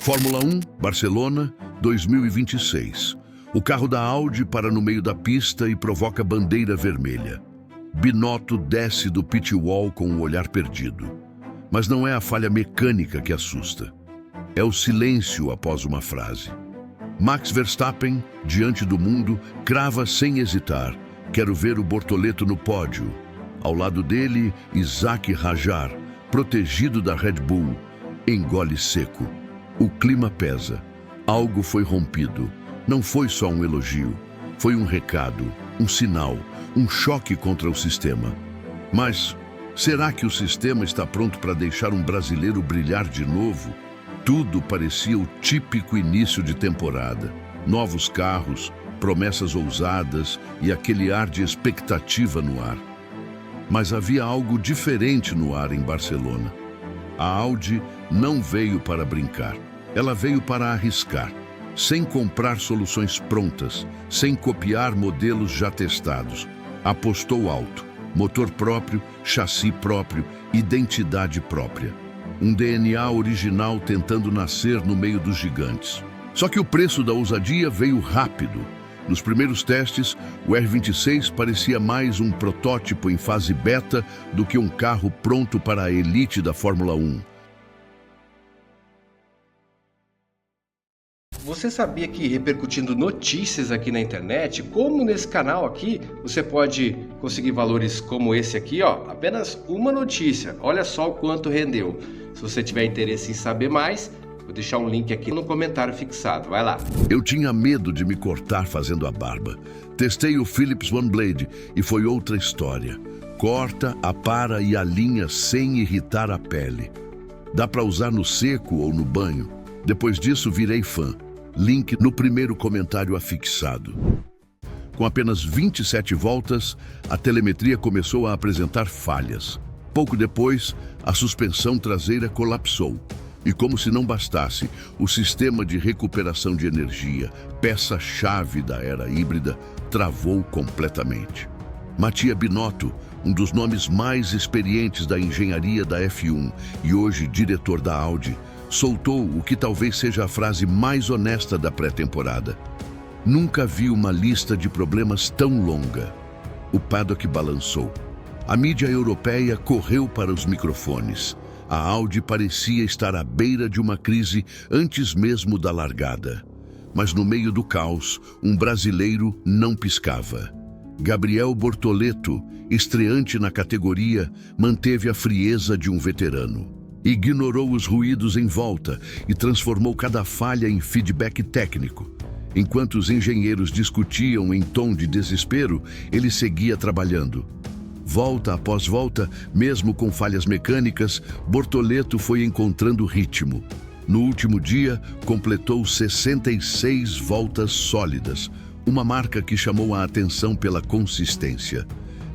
Fórmula 1, Barcelona, 2026. O carro da Audi para no meio da pista e provoca bandeira vermelha. Binotto desce do pit wall com o olhar perdido. Mas não é a falha mecânica que assusta. É o silêncio após uma frase. Max Verstappen, diante do mundo, crava sem hesitar: quero ver o Bortoleto no pódio. Ao lado dele, Isack Hadjar, protegido da Red Bull, engole seco. O clima pesa. Algo foi rompido. Não foi só um elogio. Foi um recado, um sinal, um choque contra o sistema. Mas será que o sistema está pronto para deixar um brasileiro brilhar de novo? Tudo parecia o típico início de temporada. Novos carros, promessas ousadas e aquele ar de expectativa no ar. Mas havia algo diferente no ar em Barcelona. A Audi não veio para brincar. Ela veio para arriscar, sem comprar soluções prontas, sem copiar modelos já testados. Apostou alto, motor próprio, chassi próprio, identidade própria. Um DNA original tentando nascer no meio dos gigantes. Só que o preço da ousadia veio rápido. Nos primeiros testes, o R26 parecia mais um protótipo em fase beta do que um carro pronto para a elite da Fórmula 1. Você sabia que repercutindo notícias aqui na internet, como nesse canal aqui, você pode conseguir valores como esse aqui, ó, apenas uma notícia. Olha só o quanto rendeu. Se você tiver interesse em saber mais, vou deixar um link aqui no comentário fixado. Vai lá. Eu tinha medo de me cortar fazendo a barba. Testei o Philips One Blade e foi outra história. Corta, apara e alinha sem irritar a pele. Dá para usar no seco ou no banho. Depois disso, virei fã. Link no primeiro comentário afixado. Com apenas 27 voltas, a telemetria começou a apresentar falhas. Pouco depois, a suspensão traseira colapsou. E como se não bastasse, o sistema de recuperação de energia, peça-chave da era híbrida, travou completamente. Mattia Binotto, um dos nomes mais experientes da engenharia da F1 e hoje diretor da Audi, soltou o que talvez seja a frase mais honesta da pré-temporada. Nunca vi uma lista de problemas tão longa. O paddock balançou. A mídia europeia correu para os microfones. A Audi parecia estar à beira de uma crise antes mesmo da largada. Mas no meio do caos, um brasileiro não piscava. Gabriel Bortoleto, estreante na categoria, manteve a frieza de um veterano. Ignorou os ruídos em volta e transformou cada falha em feedback técnico. Enquanto os engenheiros discutiam em tom de desespero, ele seguia trabalhando. Volta após volta, mesmo com falhas mecânicas, Bortoleto foi encontrando ritmo. No último dia, completou 66 voltas sólidas, uma marca que chamou a atenção pela consistência.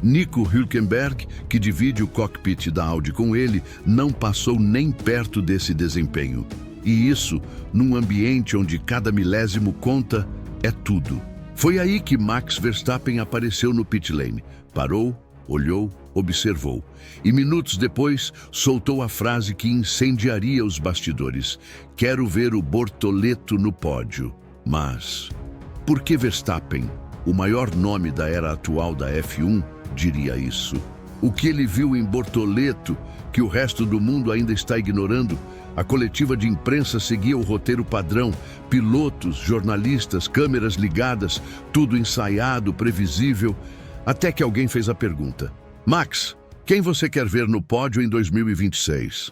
Nico Hülkenberg, que divide o cockpit da Audi com ele, não passou nem perto desse desempenho. E isso, num ambiente onde cada milésimo conta, é tudo. Foi aí que Max Verstappen apareceu no pit lane. Parou, olhou, observou. E minutos depois, soltou a frase que incendiaria os bastidores. Quero ver o Bortoleto no pódio. Mas por que Verstappen, o maior nome da era atual da F1, diria isso? O que ele viu em Bortoleto, que o resto do mundo ainda está ignorando? A coletiva de imprensa seguia o roteiro padrão. Pilotos, jornalistas, câmeras ligadas, tudo ensaiado, previsível. Até que alguém fez a pergunta: Max, quem você quer ver no pódio em 2026?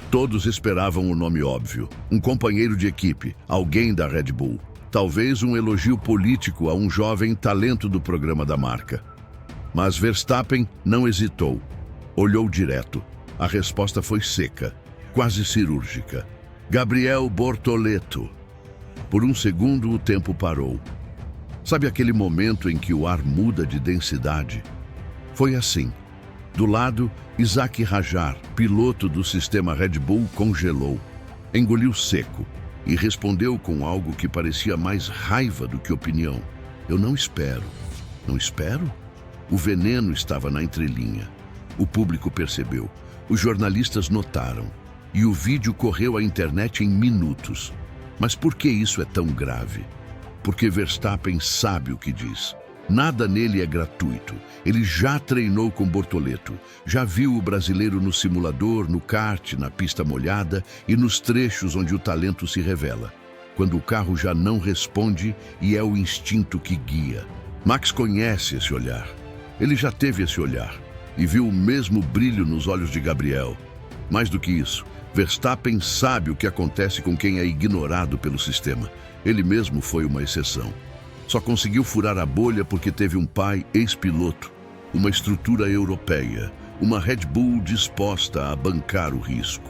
Todos esperavam o nome óbvio. Um companheiro de equipe, alguém da Red Bull. Talvez um elogio político a um jovem talento do programa da marca. Mas Verstappen não hesitou. Olhou direto. A resposta foi seca, quase cirúrgica. Gabriel Bortoleto. Por um segundo, o tempo parou. Sabe aquele momento em que o ar muda de densidade? Foi assim. Do lado, Isack Hadjar, piloto do sistema Red Bull, congelou. Engoliu seco e respondeu com algo que parecia mais raiva do que opinião. Eu não espero. Não espero? O veneno estava na entrelinha. O público percebeu. Os jornalistas notaram. E o vídeo correu à internet em minutos. Mas por que isso é tão grave? Porque Verstappen sabe o que diz. Nada nele é gratuito. Ele já treinou com Bortoleto, já viu o brasileiro no simulador, no kart, na pista molhada e nos trechos onde o talento se revela. Quando o carro já não responde e é o instinto que guia. Max conhece esse olhar. Ele já teve esse olhar e viu o mesmo brilho nos olhos de Gabriel. Mais do que isso, Verstappen sabe o que acontece com quem é ignorado pelo sistema. Ele mesmo foi uma exceção. Só conseguiu furar a bolha porque teve um pai ex-piloto, uma estrutura europeia, uma Red Bull disposta a bancar o risco.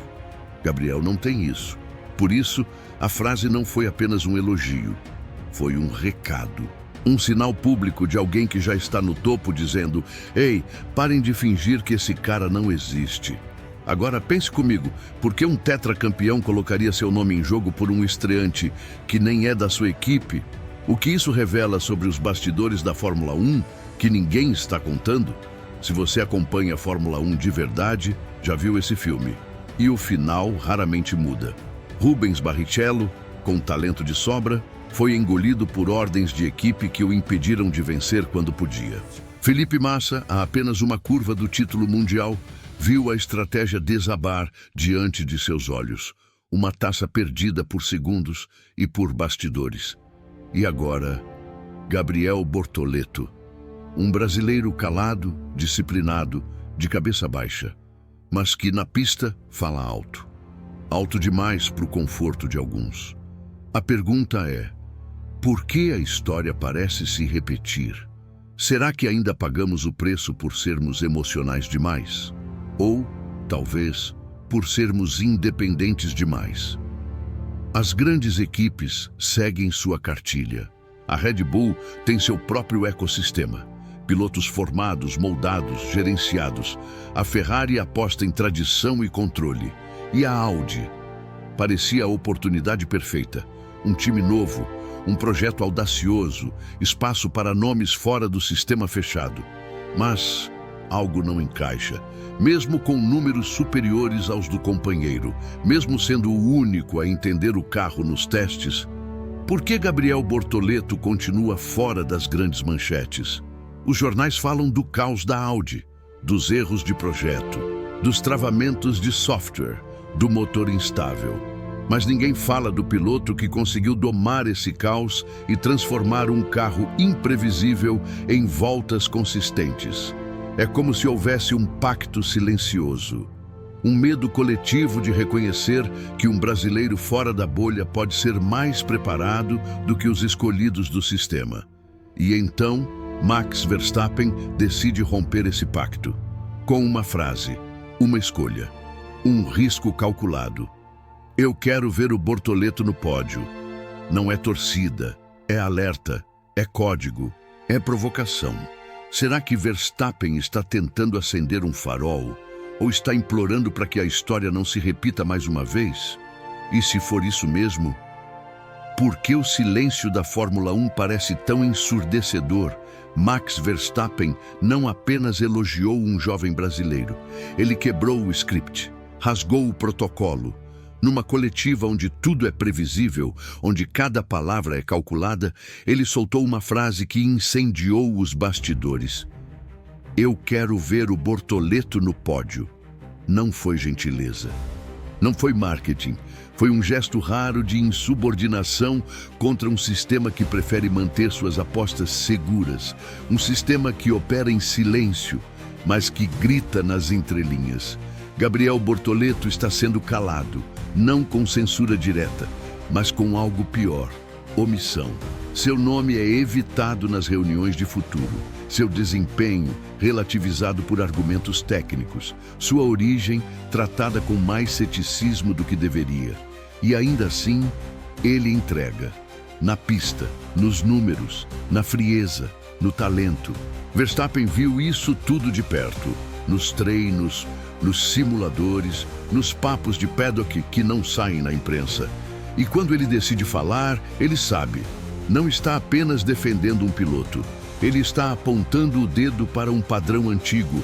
Gabriel não tem isso. Por isso, a frase não foi apenas um elogio, foi um recado. Um sinal público de alguém que já está no topo dizendo: "Ei, parem de fingir que esse cara não existe." Agora pense comigo, por que um tetracampeão colocaria seu nome em jogo por um estreante que nem é da sua equipe? O que isso revela sobre os bastidores da Fórmula 1 que ninguém está contando? Se você acompanha a Fórmula 1 de verdade, já viu esse filme. E o final raramente muda. Rubens Barrichello, com talento de sobra, foi engolido por ordens de equipe que o impediram de vencer quando podia. Felipe Massa, a apenas uma curva do título mundial, viu a estratégia desabar diante de seus olhos. Uma taça perdida por segundos e por bastidores. E agora, Gabriel Bortoleto, um brasileiro calado, disciplinado, de cabeça baixa, mas que na pista fala alto. Alto demais para o conforto de alguns. A pergunta é: por que a história parece se repetir? Será que ainda pagamos o preço por sermos emocionais demais? Ou, talvez, por sermos independentes demais? As grandes equipes seguem sua cartilha. A Red Bull tem seu próprio ecossistema. Pilotos formados, moldados, gerenciados. A Ferrari aposta em tradição e controle. E a Audi? Parecia a oportunidade perfeita. Um time novo, um projeto audacioso, espaço para nomes fora do sistema fechado. Mas algo não encaixa. Mesmo com números superiores aos do companheiro, mesmo sendo o único a entender o carro nos testes, por que Gabriel Bortoleto continua fora das grandes manchetes? Os jornais falam do caos da Audi, dos erros de projeto, dos travamentos de software, do motor instável. Mas ninguém fala do piloto que conseguiu domar esse caos e transformar um carro imprevisível em voltas consistentes. É como se houvesse um pacto silencioso, um medo coletivo de reconhecer que um brasileiro fora da bolha pode ser mais preparado do que os escolhidos do sistema. E então, Max Verstappen decide romper esse pacto, com uma frase, uma escolha, um risco calculado. Eu quero ver o Bortoleto no pódio. Não é torcida, é alerta, é código, é provocação. Será que Verstappen está tentando acender um farol? Ou está implorando para que a história não se repita mais uma vez? E se for isso mesmo, por que o silêncio da Fórmula 1 parece tão ensurdecedor? Max Verstappen não apenas elogiou um jovem brasileiro, ele quebrou o script, rasgou o protocolo. Numa coletiva onde tudo é previsível, onde cada palavra é calculada, ele soltou uma frase que incendiou os bastidores. Eu quero ver o Bortoleto no pódio. Não foi gentileza. Não foi marketing. Foi um gesto raro de insubordinação contra um sistema que prefere manter suas apostas seguras. Um sistema que opera em silêncio, mas que grita nas entrelinhas. Gabriel Bortoleto está sendo calado, não com censura direta, mas com algo pior, omissão. Seu nome é evitado nas reuniões de futuro, seu desempenho relativizado por argumentos técnicos, sua origem tratada com mais ceticismo do que deveria. E ainda assim, ele entrega. Na pista, nos números, na frieza, no talento. Verstappen viu isso tudo de perto, nos treinos, nos simuladores, nos papos de paddock que não saem na imprensa. E quando ele decide falar, ele sabe, não está apenas defendendo um piloto, ele está apontando o dedo para um padrão antigo,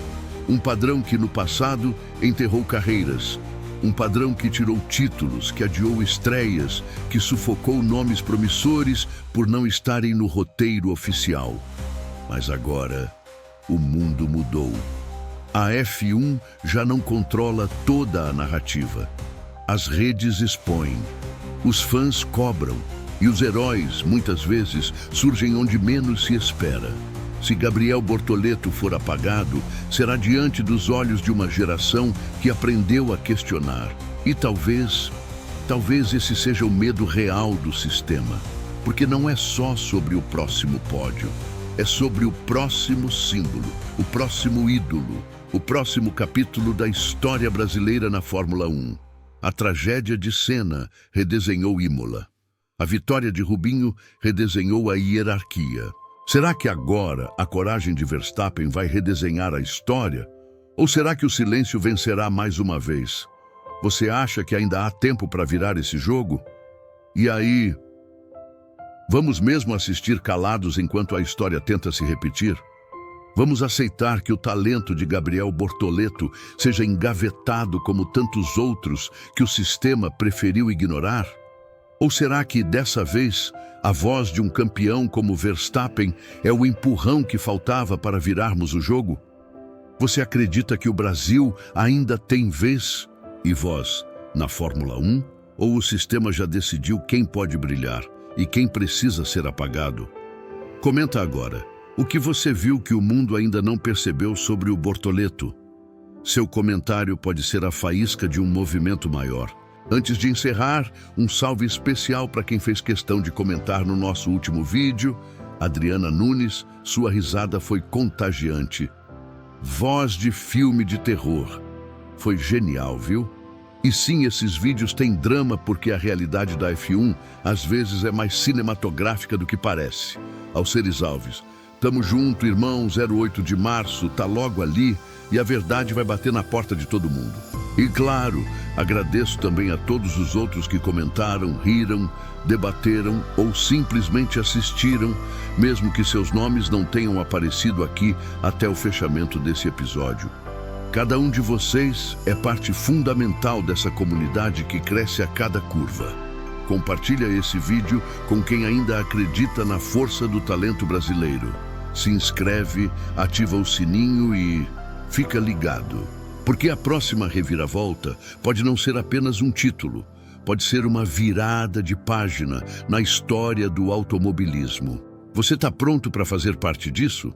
um padrão que no passado enterrou carreiras, Um padrão que tirou títulos, que adiou estreias, que sufocou nomes promissores por não estarem no roteiro oficial. Mas agora, o mundo mudou. A F1 já não controla toda a narrativa. As redes expõem, os fãs cobram, e os heróis, muitas vezes, surgem onde menos se espera. Se Gabriel Bortoleto for apagado, será diante dos olhos de uma geração que aprendeu a questionar. E talvez esse seja o medo real do sistema. Porque não é só sobre o próximo pódio. É sobre o próximo símbolo, o próximo ídolo, o próximo capítulo da história brasileira na Fórmula 1. A tragédia de Senna redesenhou Imola. A vitória de Rubinho redesenhou a hierarquia. Será que agora a coragem de Verstappen vai redesenhar a história? Ou será que o silêncio vencerá mais uma vez? Você acha que ainda há tempo para virar esse jogo? E aí, vamos mesmo assistir calados enquanto a história tenta se repetir? Vamos aceitar que o talento de Gabriel Bortoleto seja engavetado como tantos outros que o sistema preferiu ignorar? Ou será que, dessa vez, a voz de um campeão como Verstappen é o empurrão que faltava para virarmos o jogo? Você acredita que o Brasil ainda tem vez e voz na Fórmula 1? Ou o sistema já decidiu quem pode brilhar e quem precisa ser apagado? Comenta agora. O que você viu que o mundo ainda não percebeu sobre o Bortoleto? Seu comentário pode ser a faísca de um movimento maior. Antes de encerrar, um salve especial para quem fez questão de comentar no nosso último vídeo. Adriana Nunes, sua risada foi contagiante. Voz de filme de terror. Foi genial, viu? E sim, esses vídeos têm drama porque a realidade da F1 às vezes é mais cinematográfica do que parece. Alceres Alves, tamo junto, irmão, 08 de março, tá logo ali e a verdade vai bater na porta de todo mundo. E claro, agradeço também a todos os outros que comentaram, riram, debateram ou simplesmente assistiram, mesmo que seus nomes não tenham aparecido aqui até o fechamento desse episódio. Cada um de vocês é parte fundamental dessa comunidade que cresce a cada curva. Compartilha esse vídeo com quem ainda acredita na força do talento brasileiro. Se inscreve, ativa o sininho e fica ligado. Porque a próxima reviravolta pode não ser apenas um título, pode ser uma virada de página na história do automobilismo. Você está pronto para fazer parte disso?